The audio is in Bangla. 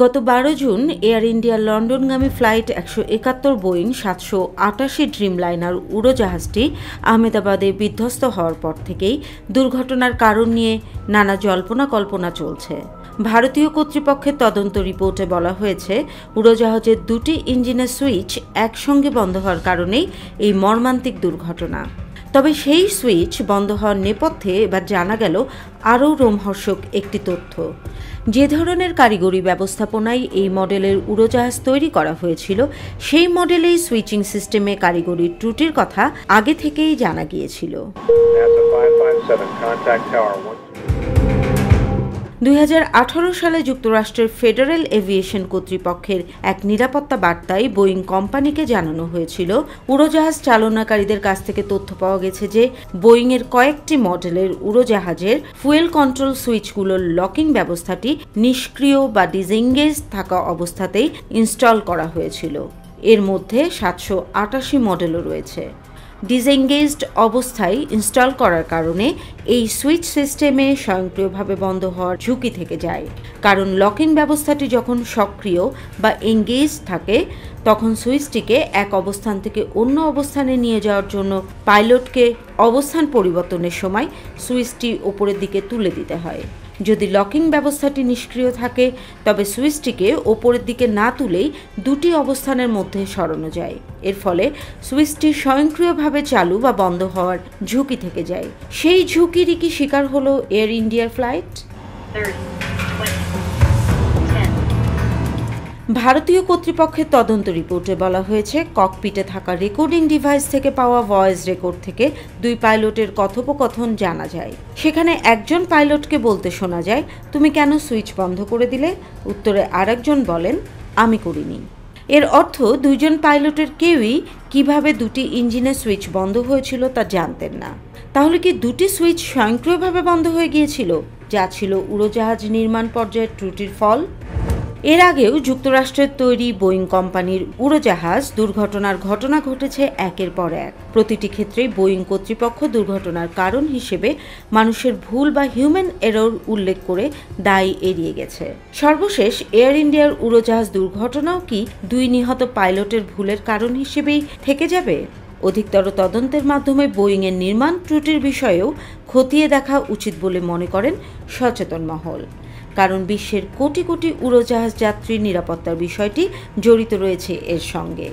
গত 12 জুন এয়ার ইন্ডিয়ার লন্ডনগামী ফ্লাইট 171 বোয়িং 788 ড্রিমলাইনার উড়োজাহাজটি আহমেদাবাদে বিধ্বস্ত হওয়ার পর থেকেই দুর্ঘটনার কারণ নিয়ে নানা জল্পনা কল্পনা চলছে। ভারতীয় কর্তৃপক্ষের তদন্ত রিপোর্টে বলা হয়েছে, উড়োজাহাজের দুটি ইঞ্জিনের সুইচ একসঙ্গে বন্ধ হওয়ার কারণেই এই মর্মান্তিক দুর্ঘটনা। তবে সেই সুইচ বন্ধ হওয়ার নেপথ্যে এবার জানা গেল আরও রোমহর্ষক একটি তথ্য। যে ধরনের কারিগরি ব্যবস্থাপনায় এই মডেলের উড়োজাহাজ তৈরি করা হয়েছিল, সেই মডেলেই সুইচিং সিস্টেমে কারিগরি ত্রুটির কথা আগে থেকেই জানা গিয়েছিল। 2018 সালে যুক্তরাষ্ট্রের ফেডারেল এভিয়েশন কর্তৃপক্ষের এক নিরাপত্তা বার্তায় বোয়িং কোম্পানিকে জানানো হয়েছিল, উড়োজাহাজ চালনাকারীদের কাছ থেকে তথ্য পাওয়া গেছে যে বোয়িংয়ের কয়েকটি মডেলের উড়োজাহাজের ফুয়েল কন্ট্রোল সুইচগুলোর লকিং ব্যবস্থাটি নিষ্ক্রিয় বা ডিসএঙ্গেজ থাকা অবস্থাতেই ইনস্টল করা হয়েছিল। এর মধ্যে 788 মডেলও রয়েছে। ডিসএঙ্গেজড অবস্থায় ইনস্টল করার কারণে এই সুইচ সিস্টেমে স্বয়ংক্রিয়ভাবে বন্ধ হওয়ার ঝুঁকি থেকে যায়। কারণ লকিং ব্যবস্থাটি যখন সক্রিয় বা এঙ্গেজ থাকে, তখন সুইচটিকে এক অবস্থান থেকে অন্য অবস্থানে নিয়ে যাওয়ার জন্য পাইলটকে অবস্থান পরিবর্তনের সময় সুইচটি ওপরের দিকে তুলে দিতে হয়। যদি লকিং ব্যবস্থাটি নিষ্ক্রিয় থাকে, তবে সুইচটিকে ওপরের দিকে না তুলেই দুটি অবস্থানের মধ্যে সরানো যায়। এর ফলে সুইচটি স্বয়ংক্রিয়ভাবে চালু বা বন্ধ হওয়ার ঝুঁকি থেকে যায়। সেই ঝুঁকিরই কি শিকার হলো এয়ার ইন্ডিয়ার ফ্লাইট? ভারতীয় কর্তৃপক্ষের তদন্ত রিপোর্টে বলা হয়েছে, ককপিটে থাকা রেকর্ডিং ডিভাইস থেকে পাওয়া ভয়েস রেকর্ড থেকে দুই পাইলটের কথোপকথন জানা যায়। সেখানে একজন পাইলটকে বলতে শোনা যায়, তুমি কেন সুইচ বন্ধ করে দিলে? উত্তরে আরেকজন বলেন, আমি করিনি। এর অর্থ দুইজন পাইলটের কেউই কিভাবে দুটি ইঞ্জিনের সুইচ বন্ধ হয়েছিল তা জানতেন না। তাহলে কি দুটি সুইচ স্বয়ংক্রিয়ভাবে বন্ধ হয়ে গিয়েছিল, যা ছিল উড়োজাহাজ নির্মাণ পর্যায়ের ত্রুটির ফল? এর আগেও যুক্তরাষ্ট্রের তৈরি বোয়িং কোম্পানির উড়োজাহাজ দুর্ঘটনার ঘটনা ঘটেছে একের পর এক। প্রতিটি ক্ষেত্রেই বোয়িং কর্তৃপক্ষ দুর্ঘটনার কারণ হিসেবে মানুষের ভুল বা হিউম্যান এরর উল্লেখ করে দায় এড়িয়ে গেছে। সর্বশেষ এয়ার ইন্ডিয়ার উড়োজাহাজ দুর্ঘটনাও কি দুই নিহত পাইলটের ভুলের কারণ হিসেবেই থেকে যাবে? অধিকতর তদন্তের মাধ্যমে বোয়িংয়ের নির্মাণ ত্রুটির বিষয়েও খতিয়ে দেখা উচিত বলে মনে করেন সচেতন মহল। কারণ বিশ্বের কোটি কোটি উড়োজাহাজ যাত্রীর নিরাপত্তার বিষয়টি জড়িত রয়েছে এর সঙ্গে।